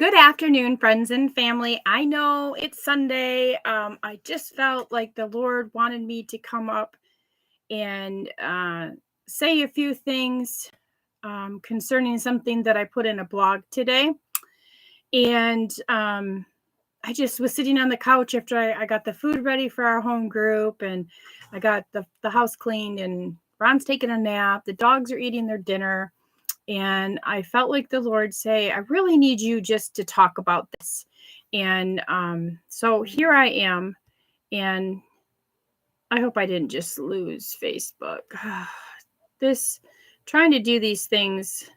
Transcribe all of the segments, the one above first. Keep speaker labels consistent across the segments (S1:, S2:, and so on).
S1: Good afternoon, friends and family. I know it's Sunday. I just felt like the Lord wanted me to come up and say a few things concerning something that I put in a blog today. And I just was sitting on the couch after I got the food ready for our home group, and I got the house cleaned, and Ron's taking a nap. The dogs are eating their dinner. And I felt like the Lord say, I really need you just to talk about this. And so here I am. And I hope I didn't just lose Facebook. This trying to do these things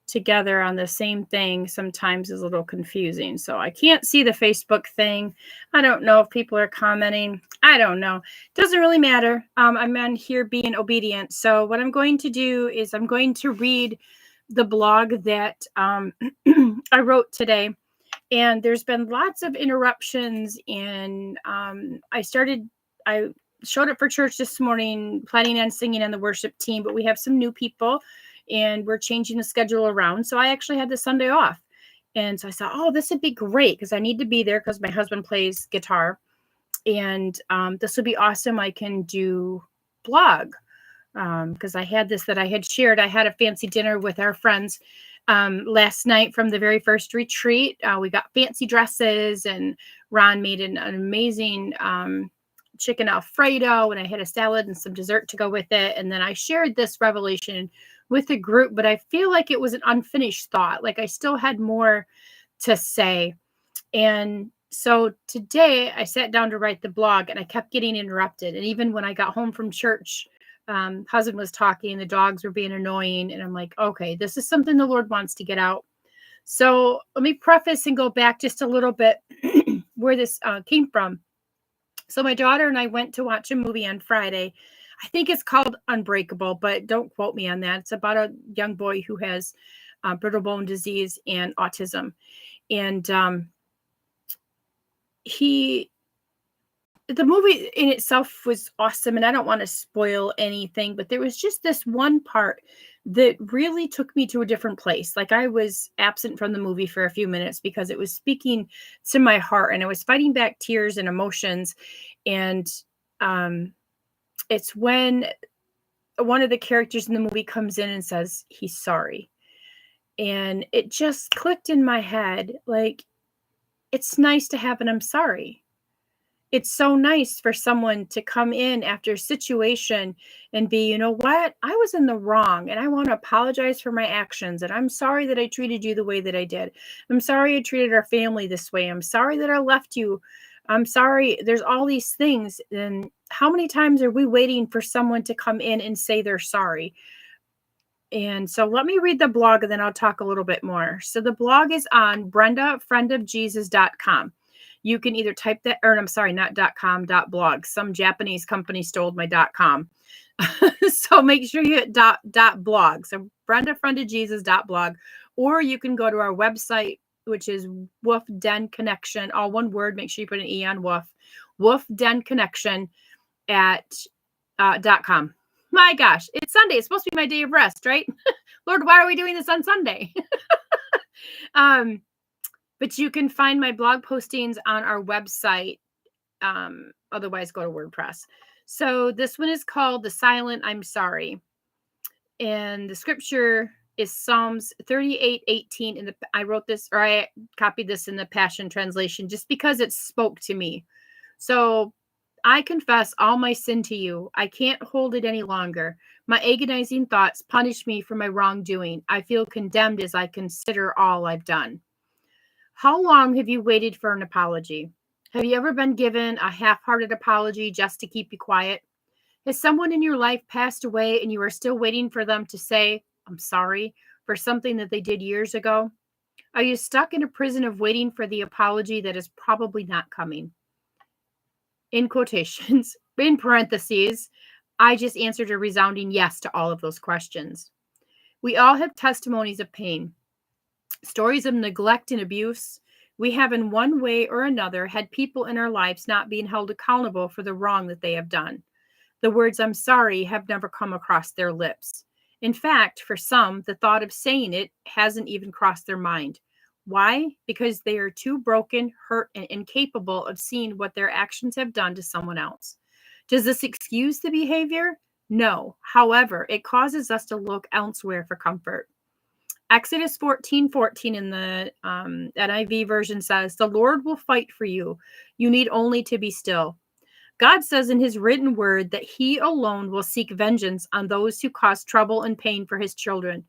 S1: together on the same thing sometimes is a little confusing. So I can't see the Facebook thing. I don't know if people are commenting. I don't know. Doesn't really matter. I'm on here being obedient. So what I'm going to do is I'm going to read the blog that I wrote today. And there's been lots of interruptions. And I showed up for church this morning, planning on singing on the worship team, but we have some new people and we're changing the schedule around. So I actually had the Sunday off. And so I thought, oh, this would be great because I need to be there because my husband plays guitar. And this would be awesome. I can do blog because I had this that I had shared. I had a fancy dinner with our friends last night from the very first retreat. We got fancy dresses, and Ron made an amazing chicken Alfredo, and I had a salad and some dessert to go with it. And then I shared this revelation with the group, but I feel like it was an unfinished thought. Like I still had more to say. And so today I sat down to write the blog, and I kept getting interrupted. And even when I got home from church, husband was talking, the dogs were being annoying, and I'm like, okay, this is something the Lord wants to get out. So let me preface and go back just a little bit where this came from. So my daughter and I went to watch a movie on Friday. I think it's called Unbreakable, but don't quote me on that. It's about a young boy who has brittle bone disease and autism. And the movie in itself was awesome, and I don't want to spoil anything, but there was just this one part that really took me to a different place. Like I was absent from the movie for a few minutes because it was speaking to my heart, and I was fighting back tears and emotions. And it's when one of the characters in the movie comes in and says he's sorry. And it just clicked in my head, like, it's nice to have an I'm sorry. It's so nice for someone to come in after a situation and be, you know what? I was in the wrong, and I want to apologize for my actions. And I'm sorry that I treated you the way that I did. I'm sorry I treated our family this way. I'm sorry that I left you. I'm sorry. There's all these things. And how many times are we waiting for someone to come in and say they're sorry? And so let me read the blog, and then I'll talk a little bit more. So the blog is on BrendaFriendofJesus.com. You can either type that, or I'm sorry, not .com, .blog. Some Japanese company stole my .com. So make sure you hit .blog. So BrendaFriendofJesus.blog. Or you can go to our website, which is Wolf Den Connection, all one word. Make sure you put an E on Wolf. Wolf Den Connection at .com. My gosh, it's Sunday. It's supposed to be my day of rest, right? Lord, why are we doing this on Sunday? But you can find my blog postings on our website. Otherwise, go to WordPress. So this one is called The Silent I'm Sorry. And the scripture is Psalms 38:18. I wrote this, or I copied this in the Passion Translation just because it spoke to me. So I confess all my sin to you. I can't hold it any longer. My agonizing thoughts punish me for my wrongdoing. I feel condemned as I consider all I've done. How long have you waited for an apology? Have you ever been given a half-hearted apology just to keep you quiet? Has someone in your life passed away and you are still waiting for them to say, I'm sorry, for something that they did years ago? Are you stuck in a prison of waiting for the apology that is probably not coming? In quotations, in parentheses, I just answered a resounding yes to all of those questions. We all have testimonies of pain, stories of neglect and abuse. We have in one way or another had people in our lives not being held accountable for the wrong that they have done. The words I'm sorry have never come across their lips. In fact, for some, the thought of saying it hasn't even crossed their mind. Why? Because they are too broken, hurt, and incapable of seeing what their actions have done to someone else. Does this excuse the behavior? No. However, it causes us to look elsewhere for comfort. Exodus 14:14 in the NIV version says, "The Lord will fight for you. You need only to be still." God says in his written word that he alone will seek vengeance on those who cause trouble and pain for his children.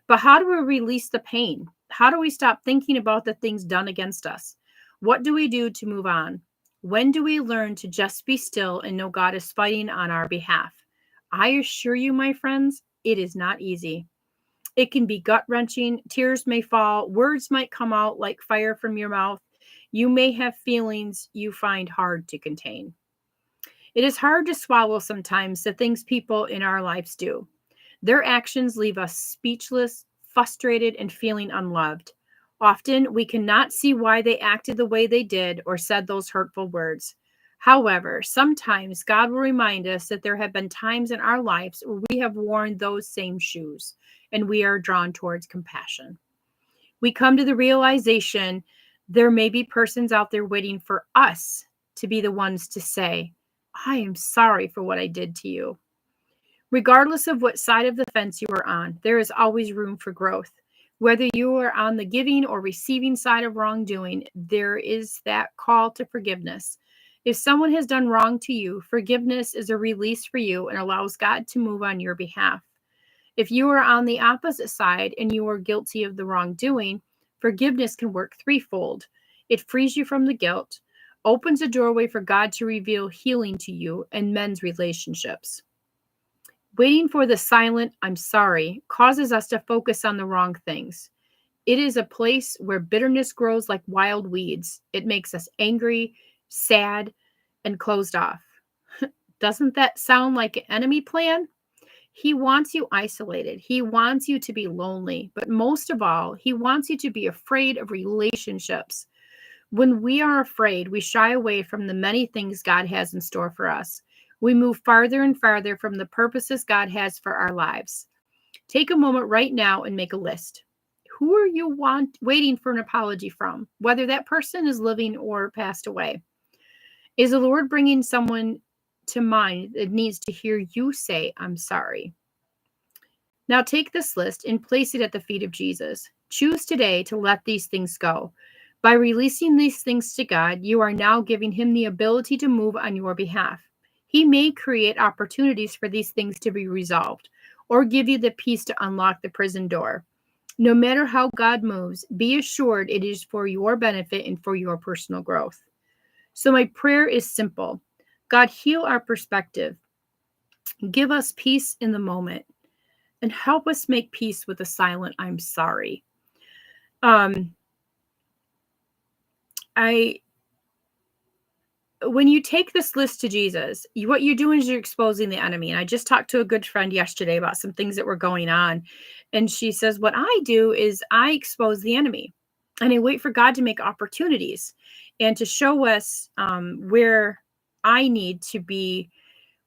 S1: But how do we release the pain? How do we stop thinking about the things done against us? What do we do to move on? When do we learn to just be still and know God is fighting on our behalf? I assure you, my friends, it is not easy. It can be gut wrenching. Tears may fall. Words might come out like fire from your mouth. You may have feelings you find hard to contain. It is hard to swallow sometimes the things people in our lives do. Their actions leave us speechless, frustrated, and feeling unloved. Often, we cannot see why they acted the way they did or said those hurtful words. However, sometimes God will remind us that there have been times in our lives where we have worn those same shoes and we are drawn towards compassion. We come to the realization there may be persons out there waiting for us to be the ones to say, I am sorry for what I did to you. Regardless of what side of the fence you are on, there is always room for growth. Whether you are on the giving or receiving side of wrongdoing, there is that call to forgiveness. If someone has done wrong to you, forgiveness is a release for you and allows God to move on your behalf. If you are on the opposite side and you are guilty of the wrongdoing, forgiveness can work threefold. It frees you from the guilt, opens a doorway for God to reveal healing to you, and mends relationships. Waiting for the silent, I'm sorry, causes us to focus on the wrong things. It is a place where bitterness grows like wild weeds. It makes us angry, sad, and closed off. Doesn't that sound like an enemy plan? He wants you isolated. He wants you to be lonely. But most of all, he wants you to be afraid of relationships. When we are afraid, we shy away from the many things God has in store for us. We move farther and farther from the purposes God has for our lives. Take a moment right now and make a list. Who are you waiting for an apology from, whether that person is living or passed away? Is the Lord bringing someone to mind that needs to hear you say, I'm sorry? Now take this list and place it at the feet of Jesus. Choose today to let these things go. By releasing these things to God, you are now giving him the ability to move on your behalf. He may create opportunities for these things to be resolved or give you the peace to unlock the prison door. No matter how God moves, be assured it is for your benefit and for your personal growth. So my prayer is simple. God, heal our perspective. Give us peace in the moment and help us make peace with the silent I'm sorry. When you take this list to Jesus, what you're doing is you're exposing the enemy. And I just talked to a good friend yesterday about some things that were going on. And she says, what I do is I expose the enemy and I wait for God to make opportunities and to show us where I need to be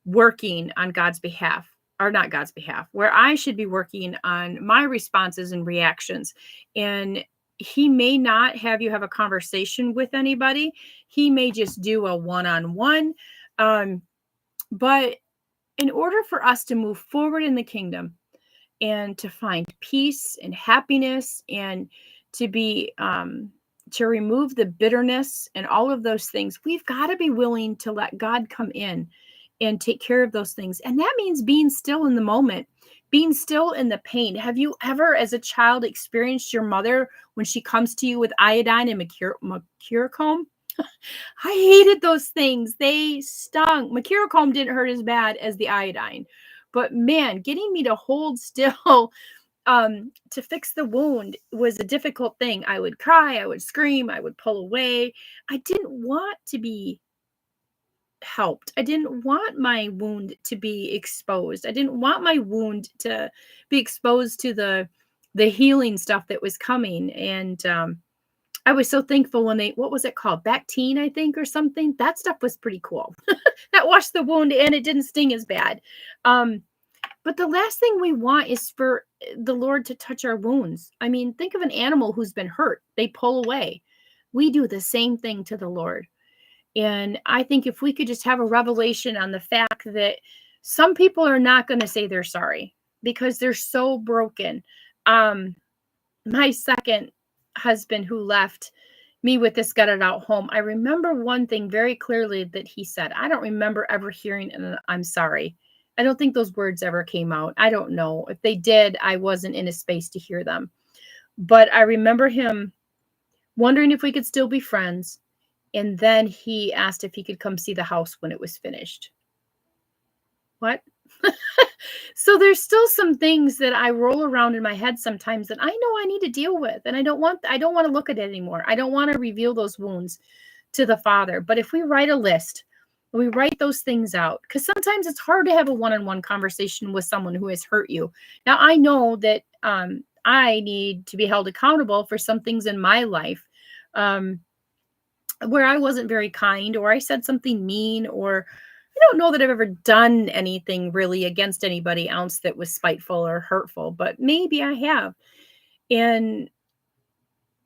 S1: working on God's behalf, or not God's behalf, where I should be working on my responses and reactions. And he may not have you have a conversation with anybody. He may just do a one-on-one. But in order for us to move forward in the kingdom and to find peace and happiness and to be, to remove the bitterness and all of those things, we've got to be willing to let God come in and take care of those things. And that means being still in the moment, being still in the pain. Have you ever, as a child, experienced your mother when she comes to you with iodine and mercurochrome? I hated those things. They stung. Mercurochrome didn't hurt as bad as the iodine. But man, getting me to hold still to fix the wound was a difficult thing. I would cry, I would scream, I would pull away. I didn't want to be helped. I didn't want my wound to be exposed. I didn't want my wound to be exposed to the healing stuff that was coming. And I was so thankful when what was it called? Bactine, I think, or something. That stuff was pretty cool. That washed the wound and it didn't sting as bad. But the last thing we want is for the Lord to touch our wounds. I mean, think of an animal who's been hurt, they pull away. We do the same thing to the Lord. And I think if we could just have a revelation on the fact that some people are not going to say they're sorry because they're so broken. Um, my second husband who left me with this gutted out home, I remember one thing very clearly that he said. I don't remember ever hearing an I'm sorry. I don't think those words ever came out. I don't know. If they did, I wasn't in a space to hear them. But I remember him wondering if we could still be friends. And then he asked if he could come see the house when it was finished. What? So there's still some things that I roll around in my head sometimes that I know I need to deal with, and I don't want to look at it anymore. I don't want to reveal those wounds to the Father. But if we write a list, we write those things out, because sometimes it's hard to have a one-on-one conversation with someone who has hurt you. Now I know that I need to be held accountable for some things in my life. Where I wasn't very kind, or I said something mean, or I don't know that I've ever done anything really against anybody else that was spiteful or hurtful, but maybe I have. And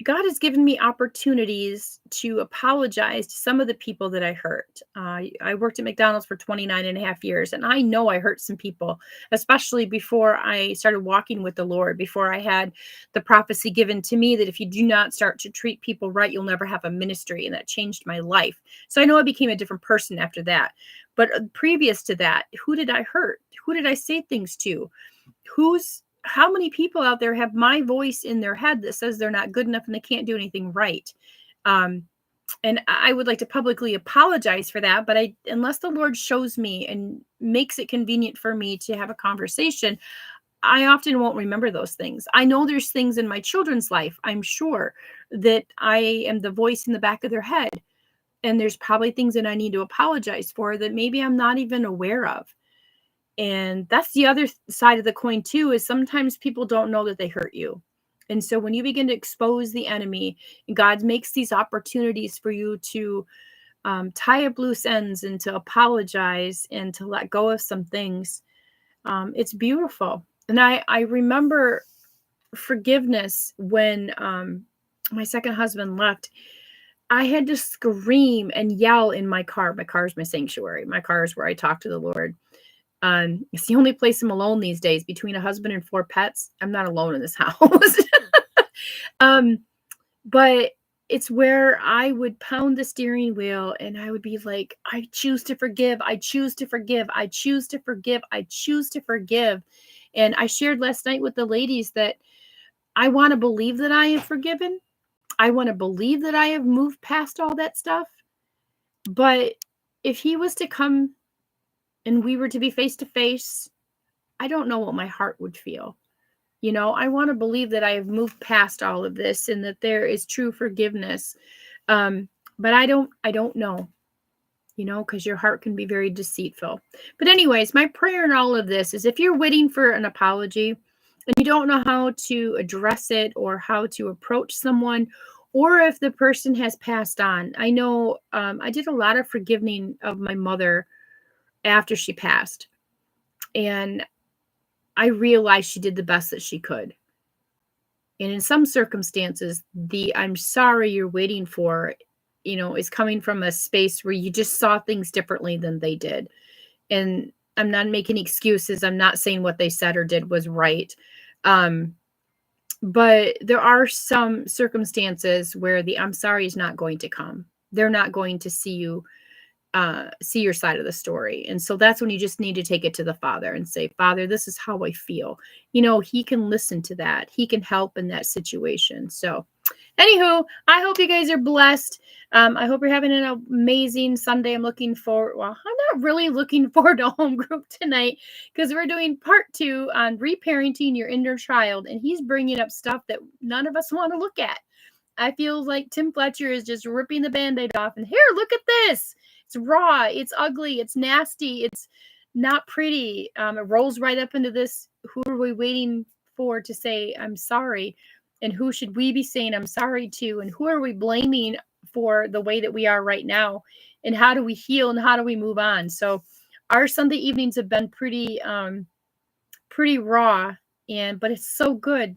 S1: God has given me opportunities to apologize to some of the people that I hurt. I worked at McDonald's for 29 and a half years, and I know I hurt some people, especially before I started walking with the Lord, before I had the prophecy given to me that if you do not start to treat people right, you'll never have a ministry. And that changed my life. So I know I became a different person after that. But previous to that, who did I hurt? Who did I say things to? How many people out there have my voice in their head that says they're not good enough and they can't do anything right? Um, and I would like to publicly apologize for that, but unless the Lord shows me and makes it convenient for me to have a conversation, I often won't remember those things. I know there's things in my children's life, I'm sure, that I am the voice in the back of their head. And there's probably things that I need to apologize for that maybe I'm not even aware of. And that's the other side of the coin too, is sometimes people don't know that they hurt you. And so when you begin to expose the enemy, God makes these opportunities for you to tie up loose ends and to apologize and to let go of some things. It's beautiful. And I remember forgiveness when my second husband left. I had to scream and yell in my car. My car is my sanctuary. My car is where I talk to the Lord. It's the only place I'm alone these days. Between a husband and 4 pets, I'm not alone in this house. um, but it's where I would pound the steering wheel and I would be like, I choose to forgive. I choose to forgive. I choose to forgive. I choose to forgive. And I shared last night with the ladies that I want to believe that I am forgiven. I want to believe that I have moved past all that stuff. But if he was to come and we were to be face to face, I don't know what my heart would feel. I want to believe that I have moved past all of this and that there is true forgiveness. But I don't know, because your heart can be very deceitful. But anyways, my prayer in all of this is if you're waiting for an apology and you don't know how to address it or how to approach someone, or if the person has passed on. I know I did a lot of forgiving of my mother after she passed. And I realized she did the best that she could. And in some circumstances, the I'm sorry you're waiting for, is coming from a space where you just saw things differently than they did. And I'm not making excuses. I'm not saying what they said or did was right. But there are some circumstances where the I'm sorry is not going to come. They're not going to see your side of the story. And so that's when you just need to take it to the Father and say, Father, this is how I feel. He can listen to that. He can help in that situation. So anywho, I hope you guys are blessed. I hope you're having an amazing Sunday. I'm not really looking forward to home group tonight because we're doing part 2 on reparenting your inner child. And he's bringing up stuff that none of us want to look at. I feel like Tim Fletcher is just ripping the Band-Aid off and here, look at this. It's raw, it's ugly, it's nasty, it's not pretty. It rolls right up into this. Who are we waiting for to say, I'm sorry? And who should we be saying I'm sorry to? And who are we blaming for the way that we are right now? And how do we heal and how do we move on? So our Sunday evenings have been pretty raw but it's so good.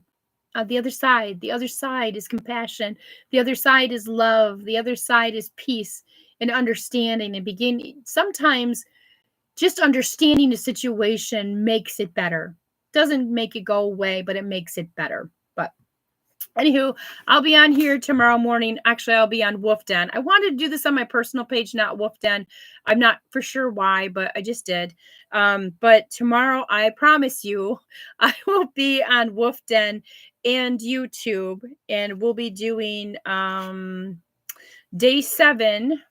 S1: The other side is compassion. The other side is love. The other side is peace and understanding and begin. Sometimes just understanding the situation makes it better. Doesn't make it go away, but it makes it better. But anywho, I'll be on here tomorrow morning. Actually, I'll be on Wolf Den. I wanted to do this on my personal page, not Wolf Den. I'm not for sure why, but I just did. But tomorrow, I promise you, I will be on Wolf Den and YouTube, and we'll be doing day 7.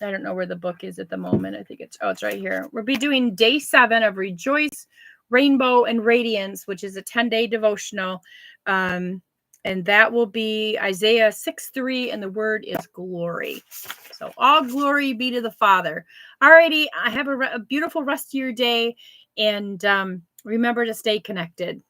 S1: I don't know where the book is at the moment. I think it's right here. We'll be doing day 7 of Rejoice, Rainbow, and Radiance, which is a 10-day devotional. And that will be Isaiah 6:3, and the word is glory. So all glory be to the Father. Alrighty, I have a beautiful rest of your day, and remember to stay connected.